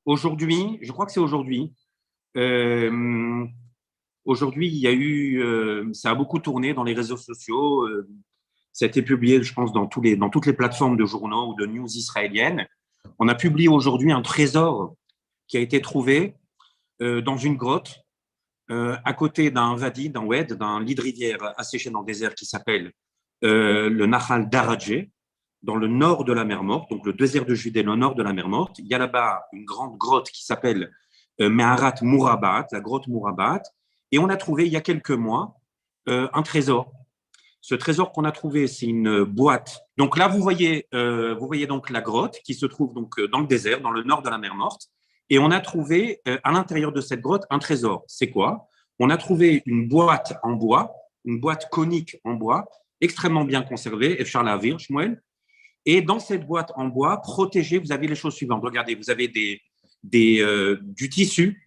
Aujourd'hui, je crois que c'est aujourd'hui. Euh, Aujourd'hui, il y a eu, ça a beaucoup tourné dans les réseaux sociaux. Ça a été publié, je pense, dans toutes les plateformes de journaux ou de news israéliennes. On a publié aujourd'hui un trésor qui a été trouvé dans une grotte à côté d'un wadi, d'un oued, d'un lit de rivière asséché dans le désert qui s'appelle le Nahal Darajé, dans le nord de la mer Morte, donc le désert de Judée, le nord de la mer Morte. Il y a là-bas une grande grotte qui s'appelle Meharat Mourabat, la grotte Mourabat. Et on a trouvé il y a quelques mois un trésor. Ce trésor qu'on a trouvé, c'est une boîte. Donc là, vous voyez donc la grotte qui se trouve donc dans le désert, dans le nord de la mer Morte. Et on a trouvé à l'intérieur de cette grotte un trésor. C'est quoi? On a trouvé une boîte en bois, une boîte conique en bois, extrêmement bien conservée, Efchar Lavir, Shmuel. Et dans cette boîte en bois, protégée, vous avez les choses suivantes. Regardez, vous avez du tissu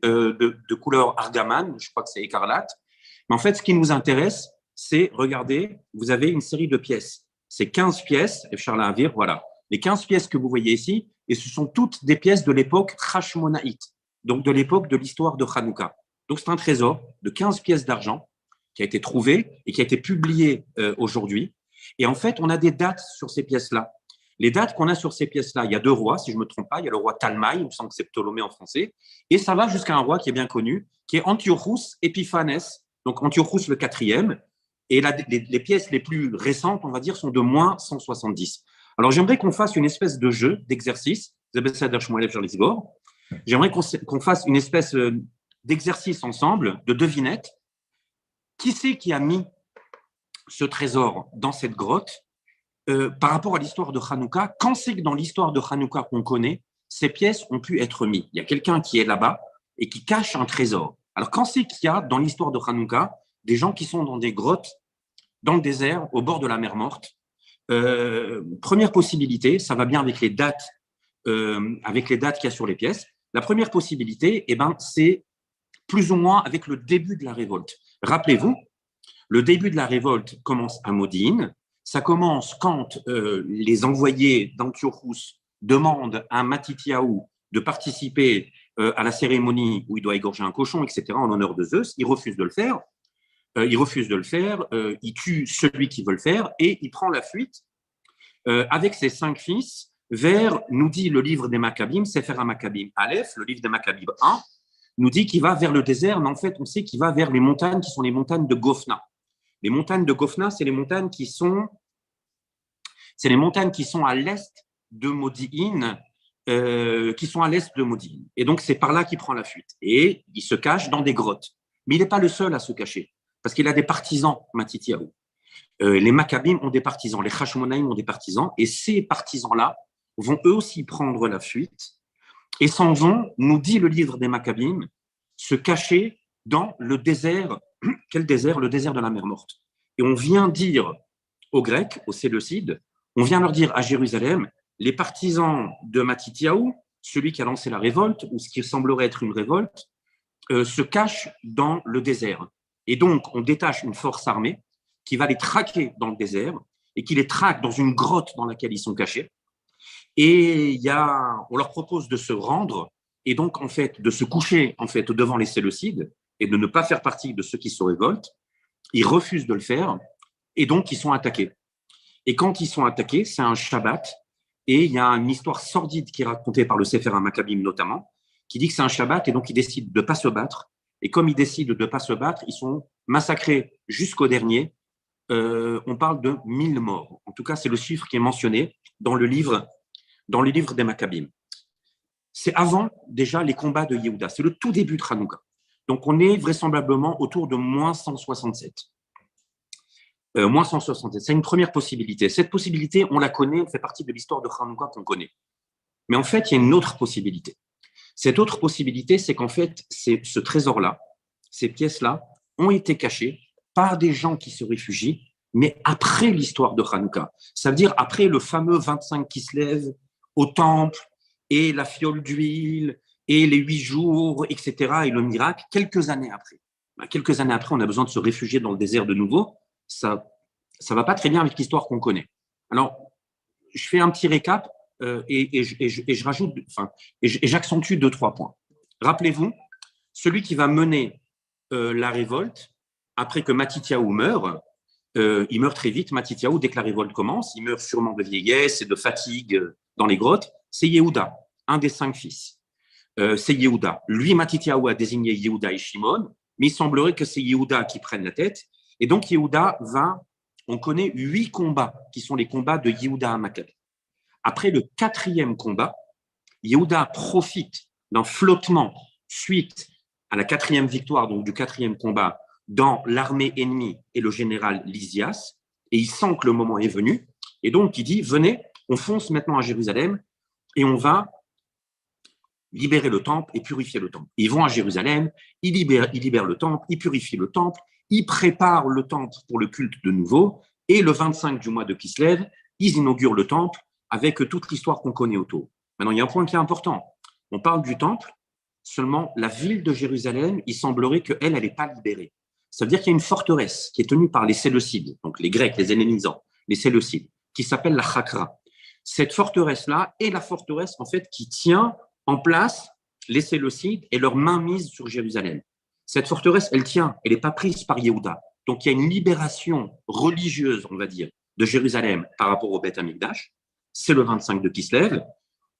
de couleur argamane, je crois que c'est écarlate. Mais en fait, ce qui nous intéresse, c'est, regardez, vous avez une série de pièces. C'est 15 pièces, Efchar Lavir, voilà. Les 15 pièces que vous voyez ici, et ce sont toutes des pièces de l'époque Hashmonaïte, donc de l'époque de l'histoire de Hanouka. Donc c'est un trésor de 15 pièces d'argent qui a été trouvé et qui a été publié aujourd'hui. Et en fait, on a des dates sur ces pièces-là. Les dates qu'on a sur ces pièces-là, il y a deux rois, si je ne me trompe pas. Il y a le roi Talmaï, il me semble que c'est Ptolémée en français. Et ça va jusqu'à un roi qui est bien connu, qui est Antiochus Epiphanes, donc Antiochus le quatrième. Et les pièces les plus récentes, on va dire, sont de moins 170. Alors, j'aimerais qu'on fasse une espèce de jeu, d'exercice. J'aimerais qu'on fasse une espèce d'exercice ensemble, de devinette. Qui c'est qui a mis ce trésor dans cette grotte par rapport à l'histoire de Hanouka? Quand c'est que dans l'histoire de Hanouka qu'on connaît, ces pièces ont pu être mises? Il y a quelqu'un qui est là-bas et qui cache un trésor. Alors, quand c'est qu'il y a dans l'histoire de Hanouka des gens qui sont dans des grottes, dans le désert, au bord de la mer Morte? Première possibilité, ça va bien avec les dates qu'il y a sur les pièces. La première possibilité, c'est plus ou moins avec le début de la révolte. Rappelez-vous, le début de la révolte commence à Modine. Ça commence quand les envoyés d'Antiochus demandent à Matityahu de participer à la cérémonie où il doit égorger un cochon, etc., en l'honneur de Zeus. Il refuse de le faire. Il tue celui qui veut le faire et il prend la fuite avec ses 5 fils vers, nous dit le livre des Maccabim, Sefer HaMaccabim Aleph, le livre des Maccabim 1, nous dit qu'il va vers le désert, mais en fait, on sait qu'il va vers les montagnes qui sont les montagnes de Gofna. Les montagnes de Gofna, c'est les montagnes qui sont à l'est de Modi'in, Et donc, c'est par là qu'il prend la fuite. Et il se cache dans des grottes. Mais il n'est pas le seul à se cacher, parce qu'il a des partisans, Matityahu. Les Maccabim ont des partisans, les Hashmonaïm ont des partisans, et ces partisans-là vont eux aussi prendre la fuite et s'en vont, nous dit le livre des Maccabim, se cacher dans le désert. Quel désert? Le désert de la mer Morte. Et on vient dire aux Grecs, aux Séleucides, on vient leur dire à Jérusalem, les partisans de Matityahu, celui qui a lancé la révolte, ou ce qui semblerait être une révolte, se cachent dans le désert. Et donc, on détache une force armée qui va les traquer dans le désert et qui les traque dans une grotte dans laquelle ils sont cachés. Et on leur propose de se rendre et donc en fait de se coucher en fait devant les Séleucides et de ne pas faire partie de ceux qui se révoltent. Ils refusent de le faire et donc ils sont attaqués. Et quand ils sont attaqués, c'est un Shabbat et il y a une histoire sordide qui est racontée par le Sefer HaMaccabim notamment, qui dit que c'est un Shabbat et donc ils décident de ne pas se battre. Et comme ils décident de ne pas se battre, ils sont massacrés jusqu'au dernier. On parle de 1000 morts. En tout cas, c'est le chiffre qui est mentionné dans le livre des Maccabim. C'est avant déjà les combats de Yehuda. C'est le tout début de Hanouka. Donc, on est vraisemblablement autour de moins 167. Moins 167, c'est une première possibilité. Cette possibilité, on la connaît, elle fait partie de l'histoire de Hanouka qu'on connaît. Mais en fait, il y a une autre possibilité. Cette autre possibilité, c'est qu'en fait, ce trésor-là, ces pièces-là, ont été cachées par des gens qui se réfugient, mais après l'histoire de Hanouka. Ça veut dire après le fameux 25 qui se lève au temple, et la fiole d'huile, et les 8 jours, etc., et le miracle, quelques années après. Quelques années après, on a besoin de se réfugier dans le désert de nouveau. Ça va pas très bien avec l'histoire qu'on connaît. Alors, je fais un petit récap. je rajoute, enfin, et j'accentue deux, trois points. Rappelez-vous, celui qui va mener la révolte, après que Matityahu meurt, il meurt très vite, Matityahu, dès que la révolte commence, il meurt sûrement de vieillesse et de fatigue dans les grottes, c'est Yehuda, un des 5 fils. C'est Yehuda. Lui, Matityahu a désigné Yehuda et Shimon, mais il semblerait que c'est Yehuda qui prenne la tête. Et donc, Yehuda va, on connaît 8 combats, qui sont les combats de Yehuda à Maccabi. Après le 4e combat, Yehuda profite d'un flottement suite à la 4e victoire, donc du 4e combat, dans l'armée ennemie et le général Lysias, et il sent que le moment est venu, et donc il dit, venez, on fonce maintenant à Jérusalem, et on va libérer le temple et purifier le temple. Ils vont à Jérusalem, ils libèrent le temple, ils purifient le temple, ils préparent le temple pour le culte de nouveau, et le 25 du mois de Kislev, ils inaugurent le temple avec toute l'histoire qu'on connaît autour. Maintenant, il y a un point qui est important. On parle du temple, seulement la ville de Jérusalem, il semblerait qu'elle n'est pas libérée. Ça veut dire qu'il y a une forteresse qui est tenue par les Séleucides, donc les Grecs, les Hellénisants, les Séleucides, qui s'appelle la Chakra. Cette forteresse-là est la forteresse, en fait, qui tient en place les Séleucides et leur mainmise sur Jérusalem. Cette forteresse, elle tient, elle n'est pas prise par Yehuda. Donc, il y a une libération religieuse, on va dire, de Jérusalem par rapport au Beth Amikdash. C'est le 25 de Kislev,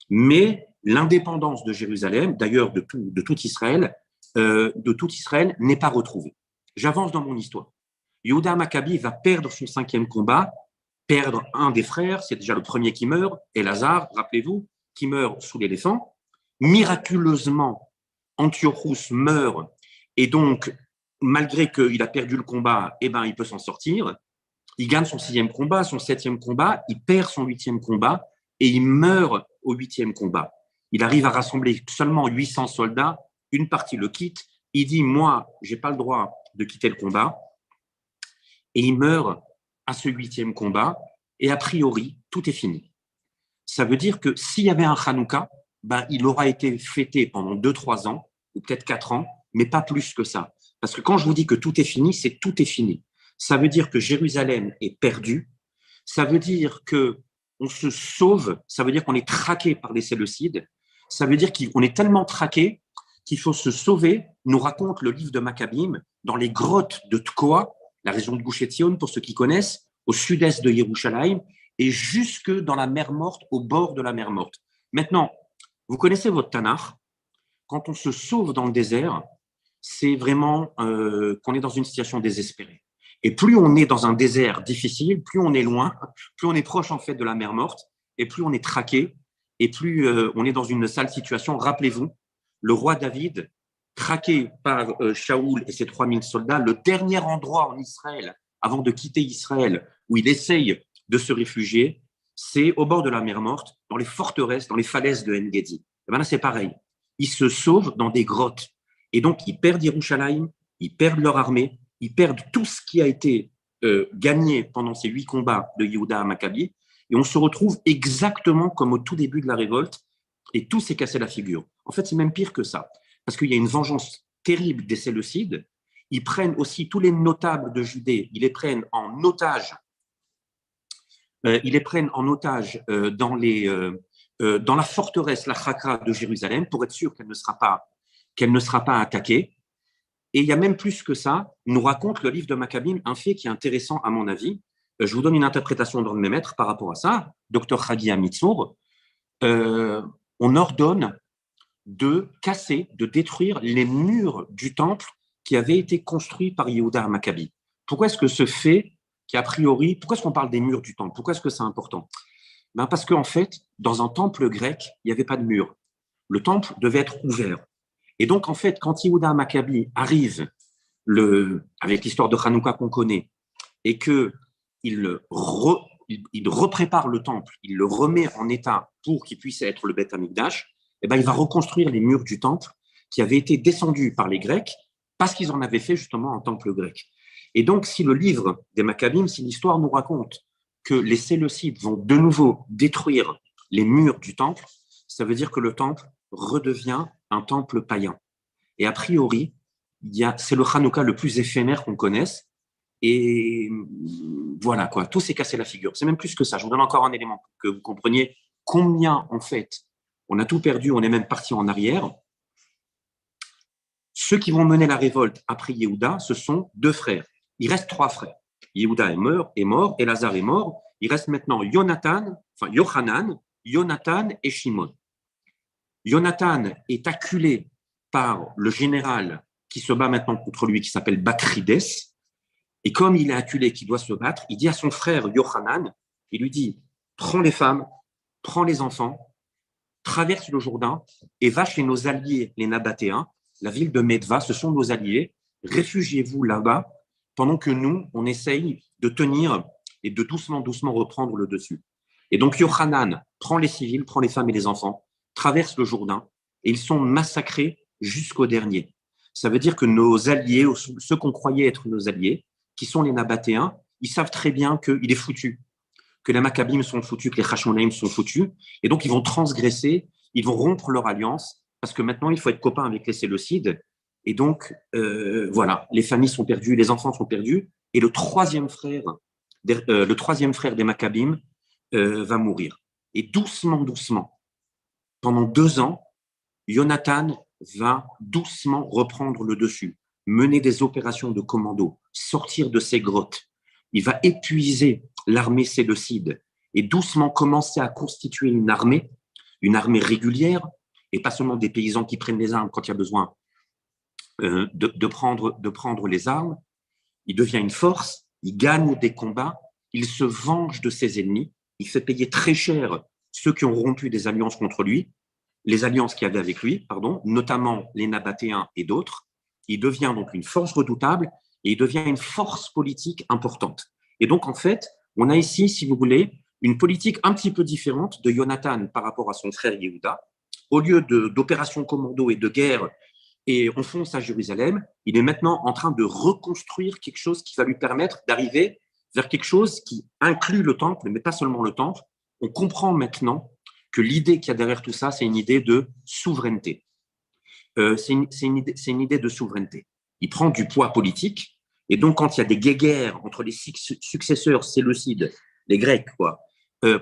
mais l'indépendance de Jérusalem, d'ailleurs de tout Israël, n'est pas retrouvée. J'avance dans mon histoire. Yehuda Maccabi va perdre son 5e combat, perdre un des frères, c'est déjà le premier qui meurt, Elazar, rappelez-vous, qui meurt sous l'éléphant. Miraculeusement, Antiochus meurt, et donc, malgré qu'il a perdu le combat, eh ben, il peut s'en sortir. Il gagne son 6e combat, son 7e combat, il perd son 8e combat, et il meurt au 8e combat. Il arrive à rassembler seulement 800 soldats, une partie le quitte, il dit, moi, je n'ai pas le droit de quitter le combat, et il meurt à ce 8e combat, et a priori, tout est fini. Ça veut dire que s'il y avait un Hanouka, ben, il aura été fêté pendant 2-3 ans, ou peut-être 4 ans, mais pas plus que ça. Parce que quand je vous dis que tout est fini, c'est tout est fini. Ça veut dire que Jérusalem est perdue, ça veut dire qu'on se sauve, ça veut dire qu'on est traqué par les Séleucides, ça veut dire qu'on est tellement traqué qu'il faut se sauver, nous raconte le livre de Maccabim, dans les grottes de Tkoa, la région de Gush Etzion, pour ceux qui connaissent, au sud-est de Yerushalayim, et jusque dans la mer Morte, au bord de la mer Morte. Maintenant, vous connaissez votre Tanakh, quand on se sauve dans le désert, c'est vraiment qu'on est dans une situation désespérée. Et plus on est dans un désert difficile, plus on est loin, plus on est proche en fait de la mer Morte, et plus on est traqué, et plus on est dans une sale situation. Rappelez-vous, le roi David, traqué par Shaoul et ses 3000 soldats, le dernier endroit en Israël, avant de quitter Israël, où il essaye de se réfugier, c'est au bord de la mer Morte, dans les forteresses, dans les falaises de En-Gedi. Et bien là, c'est pareil. Ils se sauvent dans des grottes. Et donc, ils perdent Yerushalayim, ils perdent leur armée, ils perdent tout ce qui a été gagné pendant ces 8 combats de Yehuda à Maccabi, et on se retrouve exactement comme au tout début de la révolte, et tout s'est cassé la figure. En fait, c'est même pire que ça, parce qu'il y a une vengeance terrible des Séleucides. Ils prennent aussi tous les notables de Judée, ils les prennent en otage. Dans la forteresse, la Chakra de Jérusalem, pour être sûr qu'elle ne sera pas attaquée. Et il y a même plus que ça, nous raconte le livre de Maccabim un fait qui est intéressant à mon avis. Je vous donne une interprétation d'un de mes maîtres par rapport à ça, Dr Hagi Amitsour. On ordonne de casser, de détruire les murs du temple qui avaient été construits par Yehuda Maccabi. Pourquoi est-ce que ce fait, qui a priori, pourquoi est-ce qu'on parle des murs du temple? Pourquoi est-ce que c'est important? Parce qu'en fait, dans un temple grec, il n'y avait pas de mur. Le temple devait être ouvert. Et donc, en fait, quand Yehuda Maccabi arrive, avec l'histoire de Hanouka qu'on connaît, et qu'il reprépare le temple, il le remet en état pour qu'il puisse être le Beth Amikdash, eh ben, il va reconstruire les murs du temple qui avaient été descendus par les Grecs parce qu'ils en avaient fait justement un temple grec. Et donc, si le livre des Maccabim, si l'histoire nous raconte que les Séleucides vont de nouveau détruire les murs du temple, ça veut dire que le temple redevient un temple païen. Et a priori, c'est le Hanouka le plus éphémère qu'on connaisse. Et voilà, quoi, tout s'est cassé la figure. C'est même plus que ça. Je vous donne encore un élément pour que vous compreniez combien, en fait, on a tout perdu, on est même parti en arrière. Ceux qui vont mener la révolte après Yehuda, ce sont deux frères. Il reste trois frères. Yehuda est mort, Elazar est mort. Il reste maintenant Yohanan, Jonathan et Shimon. Jonathan est acculé par le général qui se bat maintenant contre lui, qui s'appelle Bakrides. Et comme il est acculé, qu'il doit se battre, il dit à son frère Yohanan, il lui dit, prends les femmes, prends les enfants, traverse le Jourdain et va chez nos alliés, les Nabatéens, la ville de Medva, ce sont nos alliés, réfugiez-vous là-bas, pendant que nous, on essaye de tenir et de doucement reprendre le dessus. Et donc Yohanan prend les civils, prend les femmes et les enfants, traverse le Jourdain, et ils sont massacrés jusqu'au dernier. Ça veut dire que nos alliés, ceux qu'on croyait être nos alliés, qui sont les Nabatéens, ils savent très bien qu'il est foutu, que les Maccabim sont foutus, que les Hashmonaïm sont foutus, et donc ils vont transgresser, ils vont rompre leur alliance, parce que maintenant il faut être copain avec les Séleucides, et donc voilà, les familles sont perdues, les enfants sont perdus, et le troisième frère des Maccabim va mourir. Et doucement, pendant 2 ans, Jonathan va doucement reprendre le dessus, mener des opérations de commando, sortir de ses grottes. Il va épuiser l'armée séleucide et doucement commencer à constituer une armée régulière, et pas seulement des paysans qui prennent les armes quand il y a besoin de prendre les armes. Il devient une force, il gagne des combats, il se venge de ses ennemis, il fait payer très cher ceux qui ont rompu des alliances contre lui, les alliances qu'il y avait avec lui, notamment les Nabatéens et d'autres. Il devient donc une force redoutable et il devient une force politique importante. Et donc, en fait, on a ici, si vous voulez, une politique un petit peu différente de Jonathan par rapport à son frère Yehuda. Au lieu d'opérations commando et de guerre, et on fonce à Jérusalem, il est maintenant en train de reconstruire quelque chose qui va lui permettre d'arriver vers quelque chose qui inclut le temple, mais pas seulement le temple. On comprend maintenant que l'idée qu'il y a derrière tout ça, c'est une idée de souveraineté. C'est une idée de souveraineté. Il prend du poids politique, et donc quand il y a des guéguerres entre les successeurs séleucides, les Grecs,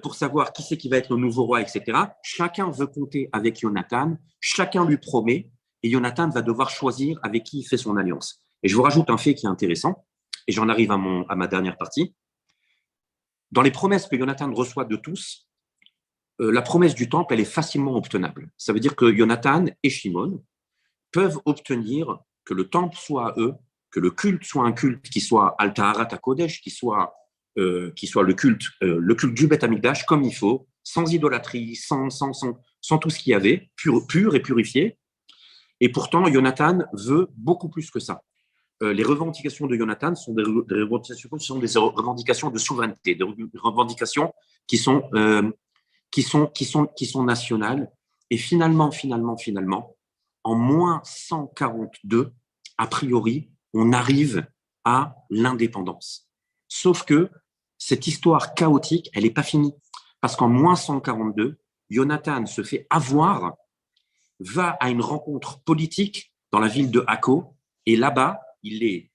pour savoir qui c'est qui va être le nouveau roi, etc., chacun veut compter avec Jonathan, chacun lui promet, et Jonathan va devoir choisir avec qui il fait son alliance. Et je vous rajoute un fait qui est intéressant, et j'en arrive à ma dernière partie. Dans les promesses que Jonathan reçoit de tous, la promesse du temple, elle est facilement obtenable. Ça veut dire que Jonathan et Shimon peuvent obtenir que le temple soit à eux, que le culte soit un culte qui soit Al-Taharat HaKodesh, qui soit le culte du Beth Amikdash comme il faut, sans idolâtrie, sans tout ce qu'il y avait, pur et purifié. Et pourtant, Jonathan veut beaucoup plus que ça. Les revendications de Jonathan sont des revendications de souveraineté, des revendications qui sont nationales. Et finalement, en moins 142, a priori, on arrive à l'indépendance. Sauf que cette histoire chaotique, elle n'est pas finie. Parce qu'en moins 142, Jonathan se fait avoir, va à une rencontre politique dans la ville de Akko, et là-bas, il est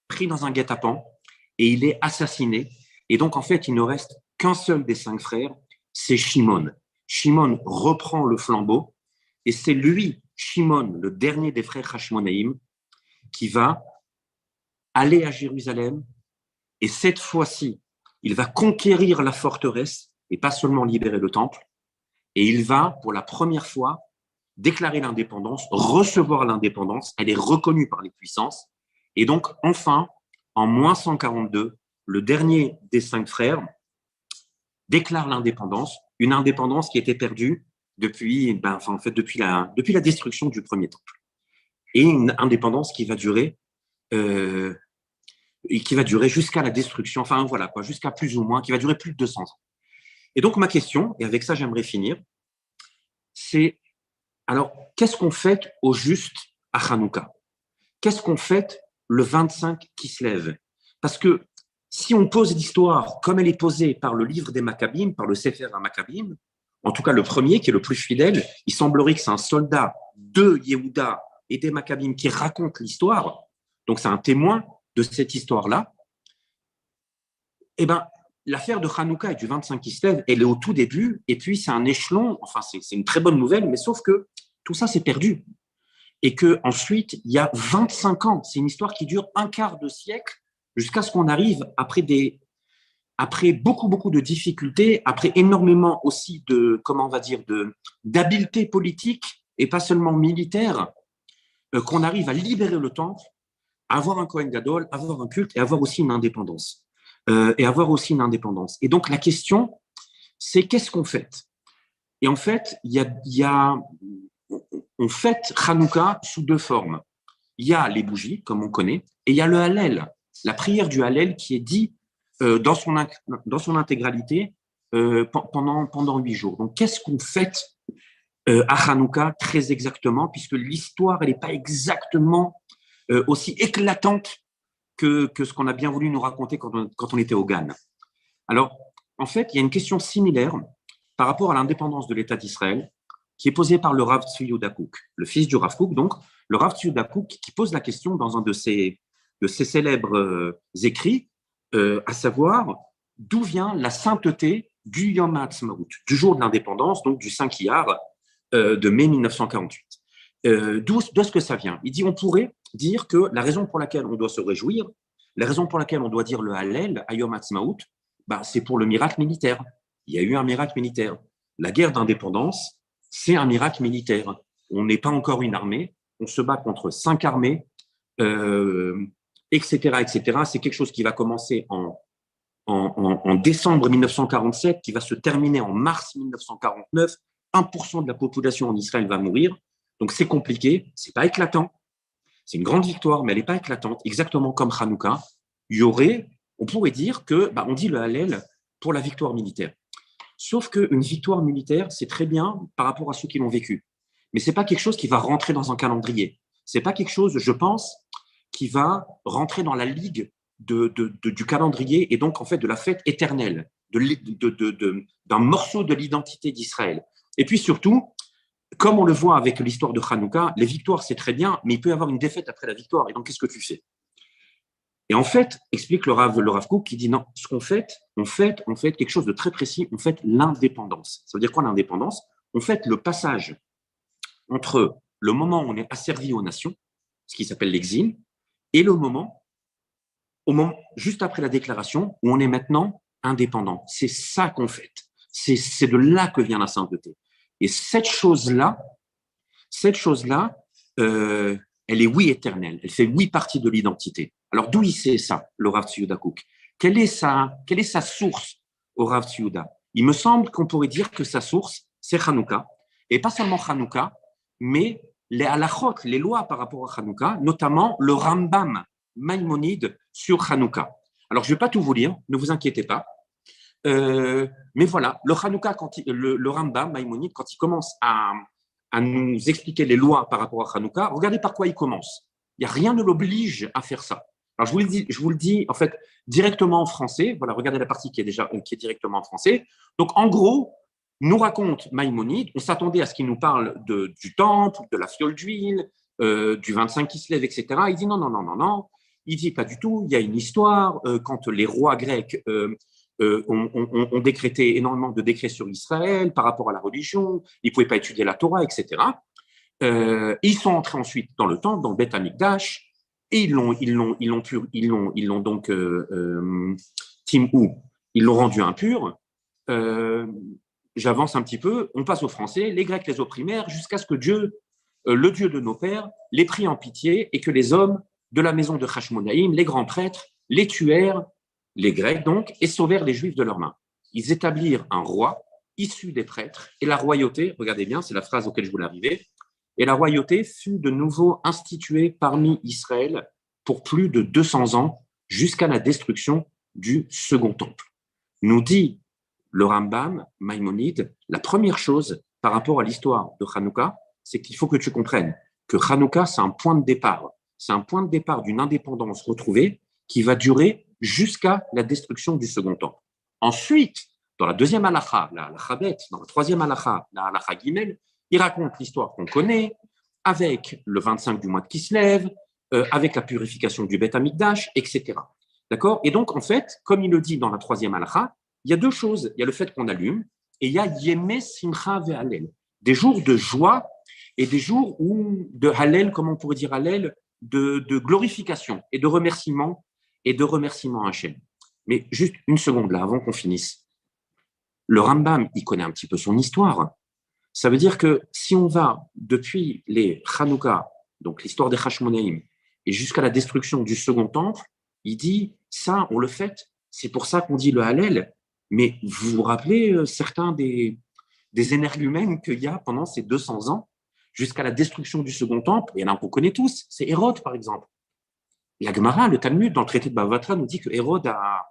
pris dans un guet-apens et il est assassiné. Et donc, en fait, il ne reste qu'un seul des 5 frères, c'est Shimon. Shimon reprend le flambeau et c'est lui, Shimon, le dernier des frères Hashmonaïm, qui va aller à Jérusalem et cette fois-ci, il va conquérir la forteresse et pas seulement libérer le temple. Et il va, pour la première fois, déclarer l'indépendance, recevoir l'indépendance. Elle est reconnue par les puissances. Et donc, enfin, en moins 142, le dernier des 5 frères déclare l'indépendance, une indépendance qui était perdue depuis la destruction du premier temple. Et une indépendance qui va durer jusqu'à la destruction, jusqu'à plus ou moins, qui va durer plus de 200 ans. Et donc, ma question, et avec ça, j'aimerais finir, c'est, alors, qu'est-ce qu'on fête au juste à Hanouka? Qu'est-ce qu'on fête le 25 qui se lève? Parce que si on pose l'histoire comme elle est posée par le livre des Maccabim, par le Sefer HaMaccabim, en tout cas le premier, qui est le plus fidèle, il semblerait que c'est un soldat de Yehuda et des Maccabim qui raconte l'histoire, donc c'est un témoin de cette histoire-là. Eh bien, l'affaire de Hanouka et du 25 Kislev, elle est au tout début, et puis c'est un échelon, enfin, c'est une très bonne nouvelle, mais sauf que tout ça, c'est perdu. Et qu'ensuite, il y a 25 ans, c'est une histoire qui dure un quart de siècle, jusqu'à ce qu'on arrive, après beaucoup, beaucoup de difficultés, après énormément aussi comment on va dire, d'habileté politique, et pas seulement militaire, qu'on arrive à libérer le temple, avoir un Kohen Gadol, avoir un culte et avoir aussi une indépendance. Et donc, la question, c'est qu'est-ce qu'on fête? Et en fait, on fête Hanouka sous deux formes. Il y a les bougies, comme on connaît, et il y a le Hallel, la prière du Hallel qui est dit dans son intégralité pendant 8 jours. Donc, qu'est-ce qu'on fête à Hanouka très exactement, puisque l'histoire, elle n'est pas exactement aussi éclatante que ce qu'on a bien voulu nous raconter quand on était au Gan. Alors, en fait, il y a une question similaire par rapport à l'indépendance de l'État d'Israël qui est posée par le Rav Tzvi Yehuda Kook, le fils du Rav Kook, donc, le Rav Tzvi Yehuda Kook qui pose la question dans un de ses célèbres écrits, à savoir d'où vient la sainteté du Yom HaAtzmaut, du jour de l'indépendance, donc du 5 Iyar de mai 1948. D'où est-ce que ça vient? Il dit, on pourrait dire que la raison pour laquelle on doit se réjouir, la raison pour laquelle on doit dire le Hallel à Yom HaAtzmaut, c'est pour le miracle militaire. Il y a eu un miracle militaire. La guerre d'indépendance, c'est un miracle militaire. On n'est pas encore une armée, on se bat contre 5 armées, etc., etc. C'est quelque chose qui va commencer en décembre 1947, qui va se terminer en mars 1949. 1% de la population en Israël va mourir. Donc, c'est compliqué, c'est pas éclatant. C'est une grande victoire, mais elle n'est pas éclatante. Exactement comme Hanouka, on pourrait dire que, on dit le Hallel pour la victoire militaire. Sauf qu'une victoire militaire, c'est très bien par rapport à ceux qui l'ont vécu. Mais c'est pas quelque chose qui va rentrer dans un calendrier. C'est pas quelque chose, je pense, qui va rentrer dans la ligue du calendrier et donc, en fait, de la fête éternelle, d'un morceau de l'identité d'Israël. Et puis surtout, comme on le voit avec l'histoire de Hanouka, les victoires, c'est très bien, mais il peut y avoir une défaite après la victoire. Et donc, qu'est-ce que tu fais? Et en fait, explique le Rav Kook qui dit non, ce qu'on fait, on fait quelque chose de très précis, on fait l'indépendance. Ça veut dire quoi l'indépendance? On fait le passage entre le moment où on est asservi aux nations, ce qui s'appelle l'exil, et le moment, juste après la déclaration, où on est maintenant indépendant. C'est ça qu'on fait. C'est de là que vient la sainteté. Et cette chose-là, elle est oui éternelle. Elle fait oui partie de l'identité. Alors, d'où il sait ça, le Rav Tzvi Yehuda Kook? Quelle est sa source au Rav Tzvi Yehuda? Il me semble qu'on pourrait dire que sa source, c'est Hanouka. Et pas seulement Hanouka, mais les halachot, les lois par rapport à Hanouka, notamment le Rambam Maïmonide sur Hanouka. Alors, je ne vais pas tout vous lire, ne vous inquiétez pas. Mais voilà, le Hanouka, le Rambam Maïmonide, quand il commence à nous expliquer les lois par rapport à Hanouka, regardez par quoi il commence. Rien ne l'oblige à faire ça. Alors, je vous le dis en fait directement en français. Voilà, regardez la partie qui est directement en français. Donc, en gros, nous raconte Maïmonide, on s'attendait à ce qu'il nous parle du temple, de la fiole d'huile, du 25 Kislev, etc. Il dit non. Il dit pas du tout. Il y a une histoire quand les rois grecs ont décrété énormément de décrets sur Israël par rapport à la religion. Ils ne pouvaient pas étudier la Torah, etc. Ils sont entrés ensuite dans le temple, dans le Beth Amikdash, et ils l'ont donc Timou, ils l'ont rendu impur. J'avance un petit peu, on passe aux Français, les Grecs les opprimèrent jusqu'à ce que Dieu, le Dieu de nos pères, les prit en pitié et que les hommes de la maison de Hashmonaïm, les grands prêtres, les tuèrent, les Grecs donc, et sauvèrent les Juifs de leurs mains. Ils établirent un roi issu des prêtres et la royauté, regardez bien, c'est la phrase auquel je voulais arriver, et la royauté fut de nouveau instituée parmi Israël pour plus de 200 ans jusqu'à la destruction du second temple. Nous dit le Rambam, Maïmonide, la première chose par rapport à l'histoire de Hanouka, c'est qu'il faut que tu comprennes que Hanouka, c'est un point de départ. C'est un point de départ d'une indépendance retrouvée qui va durer jusqu'à la destruction du second temple. Ensuite, dans la deuxième halakha, la halakha bet, dans la troisième halakha, la halakha gimel, il raconte l'histoire qu'on connaît avec le 25 du mois de Kislev, avec la purification du Beth Amikdash, etc. D'accord? Et donc, en fait, comme il le dit dans la troisième halakha, il y a deux choses. Il y a le fait qu'on allume et il y a Yemé Simcha Ve'Halel, des jours de joie et des jours où de Hallel, comment on pourrait dire Hallel, de glorification et de remerciement à Hachem. Mais juste une seconde là, avant qu'on finisse. Le Rambam, il connaît un petit peu son histoire. Ça veut dire que si on va depuis les Hanouka, donc l'histoire des Hashmonaïm, et jusqu'à la destruction du second temple, il dit, ça, on le fait. C'est pour ça qu'on dit le Hallel. Mais vous vous rappelez certains des énergumènes qu'il y a pendant ces 200 ans, jusqu'à la destruction du second temple, il y en a un qu'on connaît tous, c'est Hérode, par exemple. La Gemara, le Talmud, dans le traité de Bava Batra, nous dit que Hérode a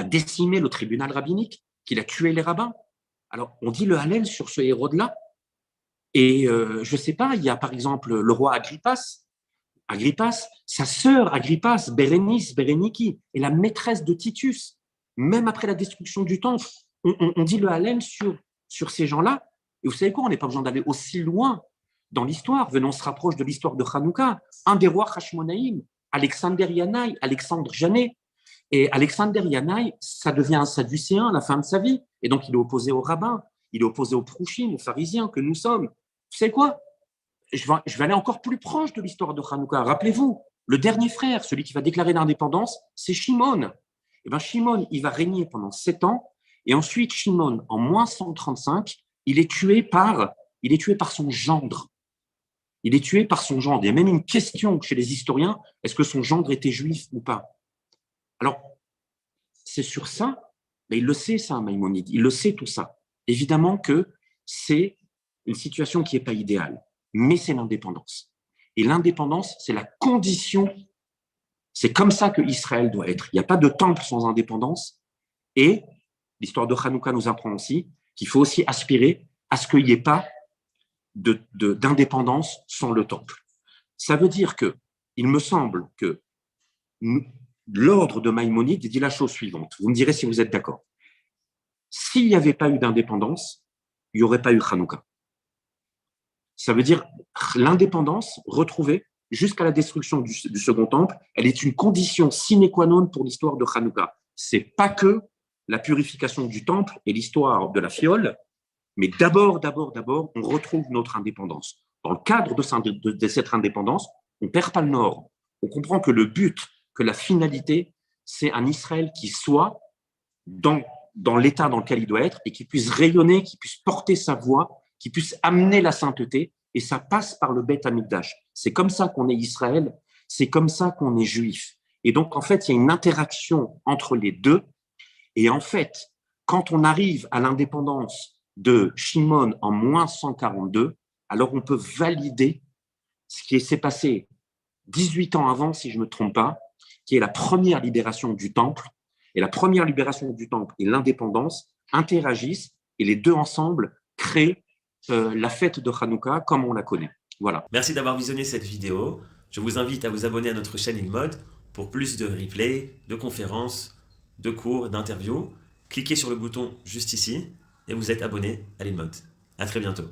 décimé le tribunal rabbinique, qu'il a tué les rabbins. Alors, on dit le Hallel sur ce Hérode-là. Et je ne sais pas, il y a par exemple le roi Agrippas, sa sœur Agrippas, Bérénice, est la maîtresse de Titus. Même après la destruction du temple, on dit le Hallel sur ces gens-là. Et vous savez quoi, on n'est pas besoin d'aller aussi loin dans l'histoire. Venons, on se rapproche de l'histoire de Hanouka. Un des rois Hashmonaïm, Alexander Yanaï, Alexandre Janet. Et Alexander Yanaï, ça devient un sadducéen à la fin de sa vie. Et donc, il est opposé aux rabbins, il est opposé aux prouchim, aux pharisiens que nous sommes. Vous savez quoi, je vais aller encore plus proche de l'histoire de Hanouka. Rappelez-vous, le dernier frère, celui qui va déclarer l'indépendance, c'est Shimon. Et bien, Shimon, il va régner pendant 7 ans. Et ensuite, Shimon, en moins 135, il est tué par son gendre. Il est tué par son gendre. Il y a même une question chez les historiens, est-ce que son gendre était juif ou pas? Alors, c'est sur ça, mais il le sait ça, Maïmonide, il le sait tout ça. Évidemment que c'est une situation qui n'est pas idéale, mais c'est l'indépendance. Et l'indépendance, c'est la condition, c'est comme ça que Israël doit être. Il n'y a pas de temple sans indépendance. Et l'histoire de Hanouka nous apprend aussi qu'il faut aussi aspirer à ce qu'il n'y ait pas d'indépendance sans le temple. Ça veut dire que, il me semble que l'ordre de Maïmonide dit la chose suivante. Vous me direz si vous êtes d'accord. S'il n'y avait pas eu d'indépendance, il n'y aurait pas eu Hanouka. Ça veut dire l'indépendance retrouvée jusqu'à la destruction du second temple, elle est une condition sine qua non pour l'histoire de Hanouka. C'est pas que la purification du temple et l'histoire de la fiole, mais d'abord, on retrouve notre indépendance. Dans le cadre de cette indépendance, on ne perd pas le nord. On comprend que le but, que la finalité, c'est un Israël qui soit dans l'état dans lequel il doit être et qui puisse rayonner, qui puisse porter sa voix, qui puisse amener la sainteté, et ça passe par le Beth Amikdash. C'est comme ça qu'on est Israël, c'est comme ça qu'on est juif. Et donc, en fait, il y a une interaction entre les deux. Et en fait, quand on arrive à l'indépendance de Shimon en moins 142, alors on peut valider ce qui s'est passé 18 ans avant, si je ne me trompe pas, qui est la première libération du temple. Et la première libération du temple et l'indépendance interagissent et les deux ensemble créent la fête de Hanouka comme on la connaît. Voilà. Merci d'avoir visionné cette vidéo. Je vous invite à vous abonner à notre chaîne InMode pour plus de replays, de conférences, de cours, d'interviews. Cliquez sur le bouton juste ici et vous êtes abonné à l'InMode. À très bientôt.